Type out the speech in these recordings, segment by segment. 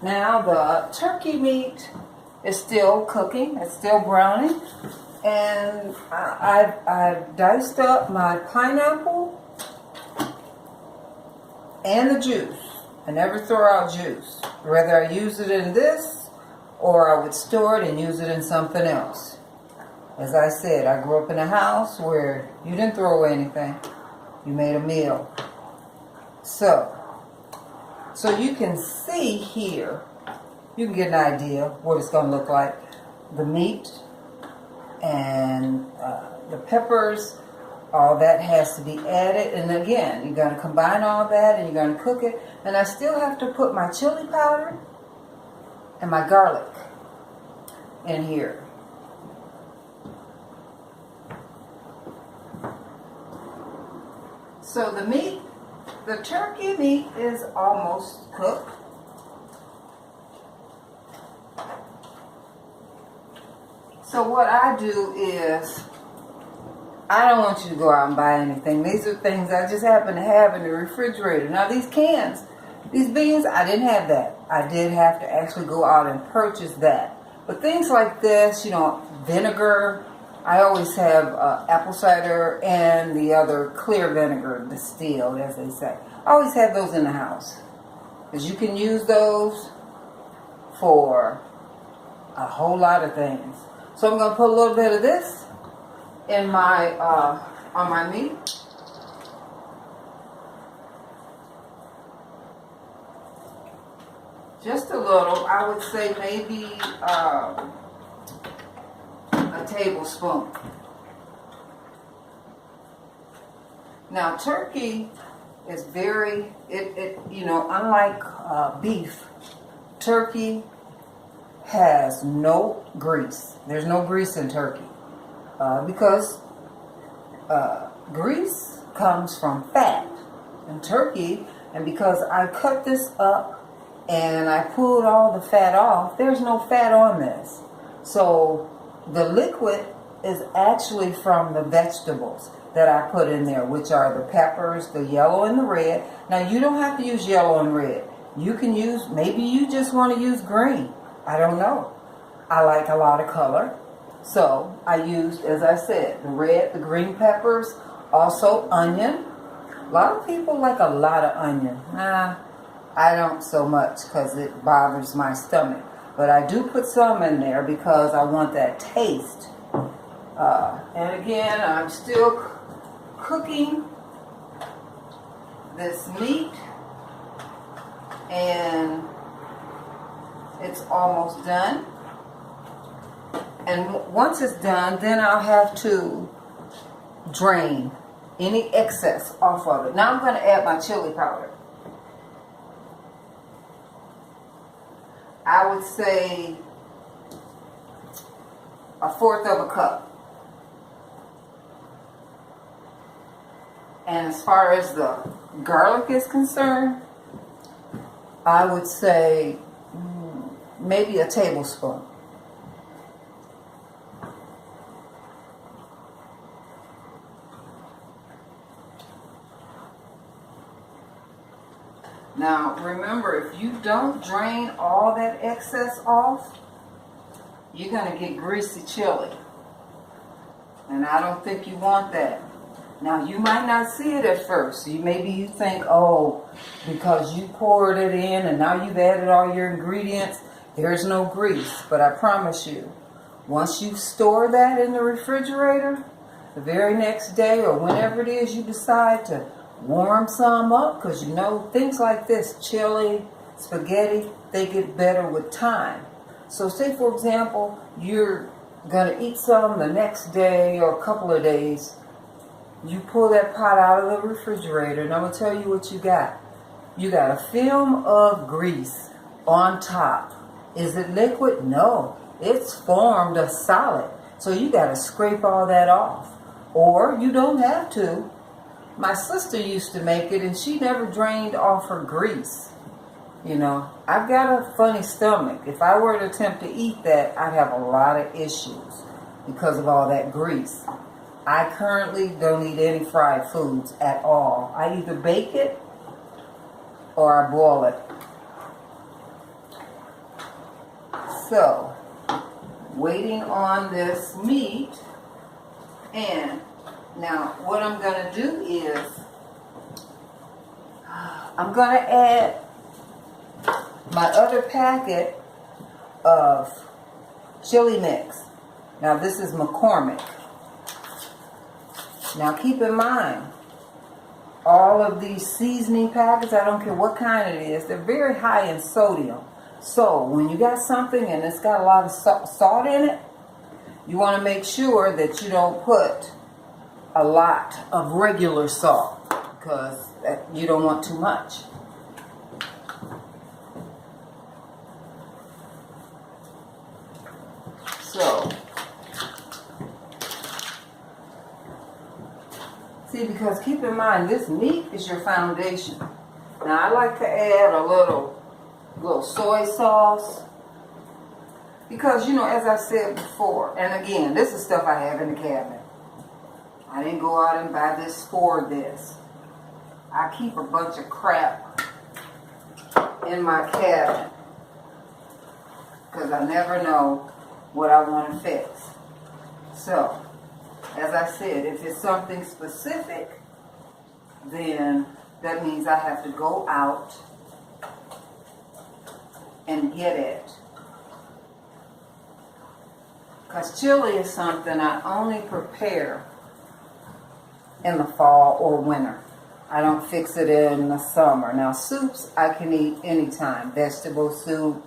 Now the turkey meat is still cooking, it's still browning, and I've diced up my pineapple and the juice. I never throw out juice. Whether I use it in this or I would store it and use it in something else. As I said, I grew up in a house where you didn't throw away anything. You made a meal. So you can see here, you can get an idea what it's going to look like. The meat and the peppers, all that has to be added. And again, you're going to combine all that and you're going to cook it. And I still have to put my chili powder and my garlic in here. So the meat, the turkey meat is almost cooked. So what I do is, I don't want you to go out and buy anything. These are things I just happen to have in the refrigerator. Now these cans, these beans, I didn't have that. I did have to actually go out and purchase that. But things like this, you know, vinegar, I always have apple cider and the other clear vinegar, distilled, as they say. I always have those in the house, because you can use those for a whole lot of things. So I'm going to put a little bit of this in my on my meat. Just a little. I would say maybe a tablespoon. Now turkey is very, you know, unlike beef, turkey has no grease. There's no grease in turkey because grease comes from fat in turkey, and because I cut this up and I pulled all the fat off, there's no fat on this. So the liquid is actually from the vegetables that I put in there, which are the peppers, the yellow and the red. Now you don't have to use yellow and red. You can use, maybe you just want to use green. I don't know. I like a lot of color. So I used, as I said, the red, the green peppers, also onion. A lot of people like a lot of onion. Nah, I don't so much because it bothers my stomach. But I do put some in there because I want that taste. And again, I'm still cooking this meat, and it's almost done. And once it's done, then I'll have to drain any excess off of it. Now I'm going to add my chili powder. I would say 1/4 of a cup. And as far as the garlic is concerned, I would say maybe a tablespoon. Now remember, if you don't drain all that excess off, you're going to get greasy chili. And I don't think you want that. Now you might not see it at first. Maybe you think, oh, because you poured it in and now you've added all your ingredients, there's no grease. But I promise you, once you store that in the refrigerator, the very next day or whenever it is you decide to warm some up, because you know things like this, chili, spaghetti, they get better with time. So say for example, you're going to eat some the next day or a couple of days. You pull that pot out of the refrigerator, and I'm going to tell you what you got. You got a film of grease on top. Is it liquid? No. It's formed a solid. So you got to scrape all that off. Or you don't have to. My sister used to make it, and she never drained off her grease. You know, I've got a funny stomach. If I were to attempt to eat that, I'd have a lot of issues because of all that grease. I currently don't eat any fried foods at all. I either bake it or I boil it. So, waiting on this meat. And now what I'm going to do is I'm going to add my other packet of chili mix. Now this is McCormick. Now keep in mind, all of these seasoning packets, I don't care what kind it is, they're very high in sodium. So when you got something and it's got a lot of salt in it, you want to make sure that you don't put a lot of regular salt, because you don't want too much. So, see, because keep in mind, this meat is your foundation. Now I like to add a little soy sauce, because, you know, as I said before, and again, this is stuff I have in the cabinet. I didn't go out and buy this for this. I keep a bunch of crap in my cabinet because I never know what I want to fix. So, as I said, if it's something specific, then that means I have to go out and get it. Because chili is something I only prepare in the fall or winter. I don't fix it in the summer. Now soups I can eat anytime. Vegetable soup,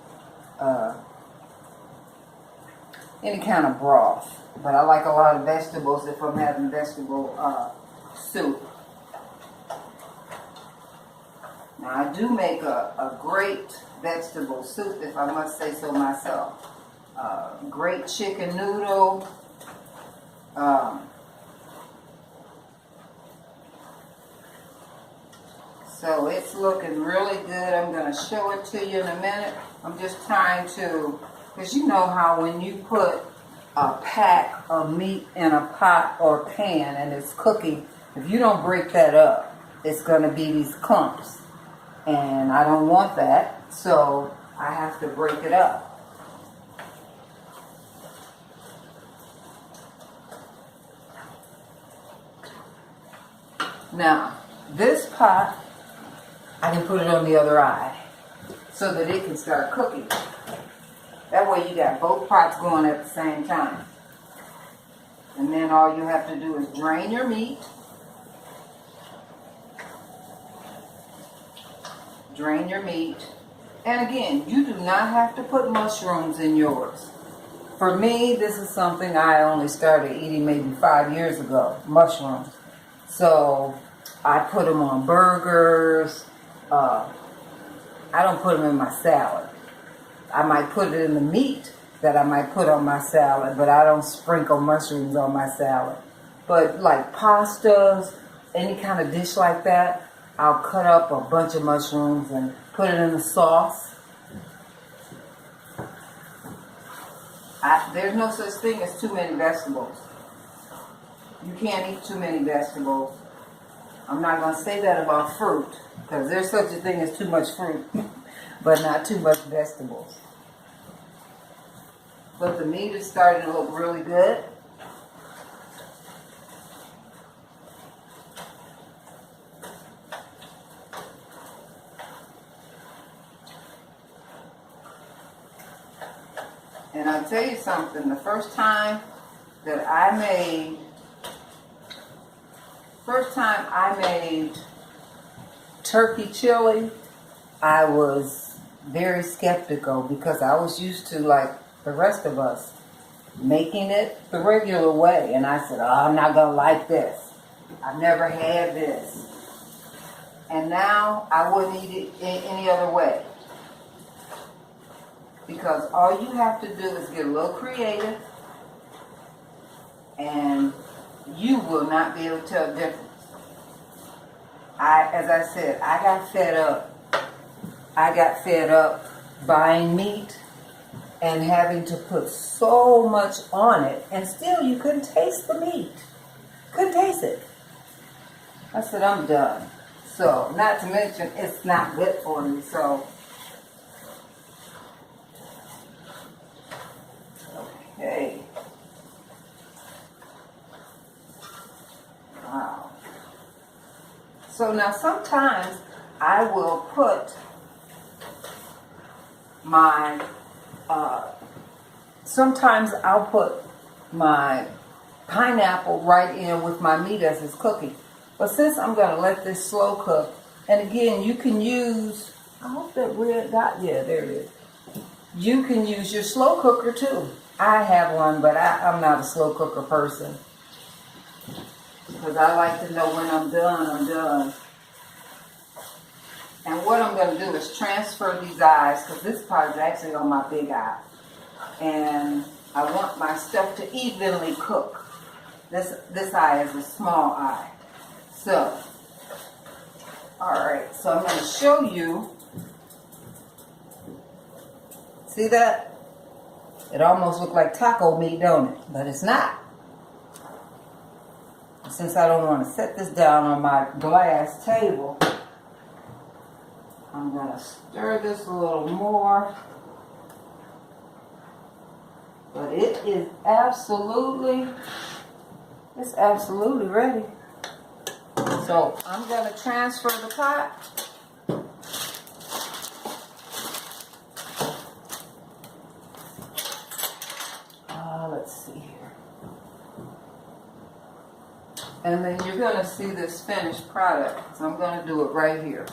any kind of broth. But I like a lot of vegetables if I'm having vegetable soup. Now I do make a great vegetable soup, if I must say so myself. Great chicken noodle. So it's looking really good. I'm going to show it to you in a minute. I'm just trying to, because you know how when you put a pack of meat in a pot or pan and it's cooking, if you don't break that up, it's going to be these clumps. And I don't want that, so I have to break it up. Now, this pot, I can put it on the other eye so that it can start cooking. That way you got both pots going at the same time. And then all you have to do is drain your meat. Drain your meat. And again, you do not have to put mushrooms in yours. For me, this is something I only started eating maybe 5 years ago, mushrooms. So I put them on burgers. I don't put them in my salad. I might put it in the meat that I might put on my salad, but I don't sprinkle mushrooms on my salad. But like pastas, any kind of dish like that, I'll cut up a bunch of mushrooms and put it in the sauce. There's no such thing as too many vegetables. You can't eat too many vegetables. I'm not going to say that about fruit, because there's such a thing as too much fruit, but not too much vegetables. But the meat is starting to look really good. And I'll tell you something, the first time I made turkey chili, I was very skeptical because I was used to, like the rest of us, making it the regular way. And I said, oh, I'm not going to like this. I've never had this. And now I wouldn't eat it any other way. Because all you have to do is get a little creative, and you will not be able to tell the difference. As I said, I got fed up. I got fed up buying meat and having to put so much on it, and still you couldn't taste the meat. Couldn't taste it. I said, I'm done. So, not to mention, it's not good for me, so So now sometimes I will put my, sometimes I'll put my pineapple right in with my meat as it's cooking. But since I'm going to let this slow cook, and again, you can use, I hope that red dot, yeah, there it is. You can use your slow cooker too. I have one, but I'm not a slow cooker person. Because I like to know when I'm done, I'm done. And what I'm going to do is transfer these eyes, because this part is actually on my big eye. And I want my stuff to evenly cook. This eye is a small eye. So, alright, so I'm going to show you. See that? It almost looks like taco meat, don't it? But it's not. Since I don't want to set this down on my glass table, I'm going to stir this a little more. But it is absolutely ready. So I'm going to transfer the pot. Let's see here. And then you're going to see this finished product. So I'm going to do it right here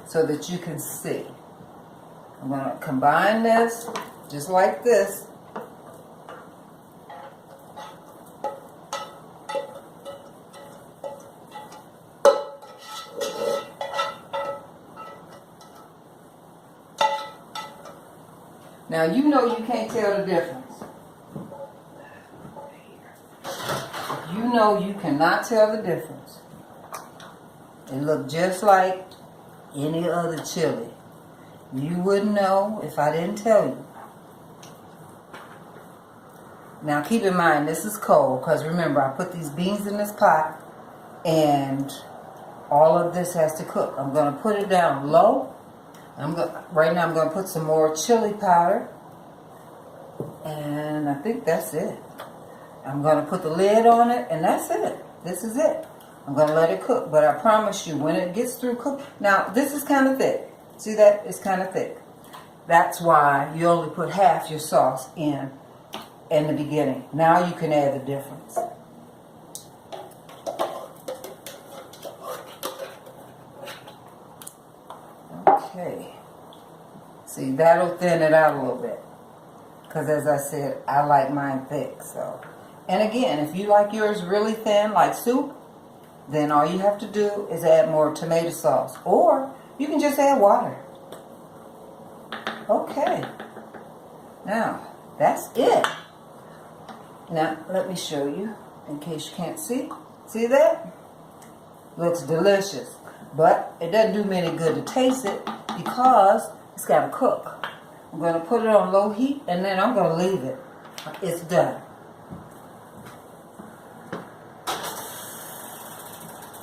so that you can see. I'm going to combine this just like this. Now you know you can't tell the difference. You know you cannot tell the difference. It looked just like any other chili. You wouldn't know if I didn't tell you. Now keep in mind this is cold, because remember I put these beans in this pot and all of this has to cook. I'm going to put it down low. Right now I'm going to put some more chili powder, and I think that's it. I'm going to put the lid on it, and that's it. This is it. I'm going to let it cook, but I promise you when it gets through cooking. Now this is kind of thick. See that? It's kind of thick. That's why you only put half your sauce in the beginning. Now you can add the difference. Okay. See, that'll thin it out a little bit. Because as I said, I like mine thick. So, and again, if you like yours really thin, like soup, then all you have to do is add more tomato sauce. Or you can just add water. Okay. Now, that's it. Now, let me show you, in case you can't see. See that? Looks delicious. But it doesn't do me any good to taste it because it's got to cook. I'm going to put it on low heat and then I'm going to leave it. It's done.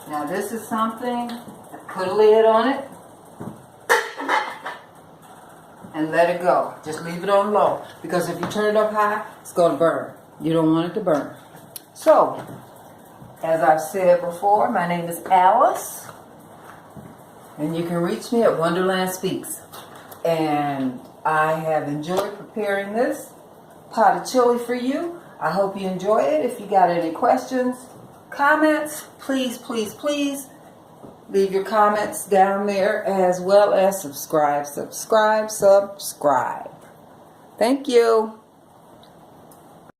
Now this is something, put a lid on it and let it go. Just leave it on low, because if you turn it up high, it's going to burn. You don't want it to burn. So, as I've said before, my name is Alice. And you can reach me at Wonderland Speaks. And I have enjoyed preparing this pot of chili for you. I hope you enjoy it. If you got any questions, comments, please, please, please leave your comments down there, as well as subscribe. Thank you.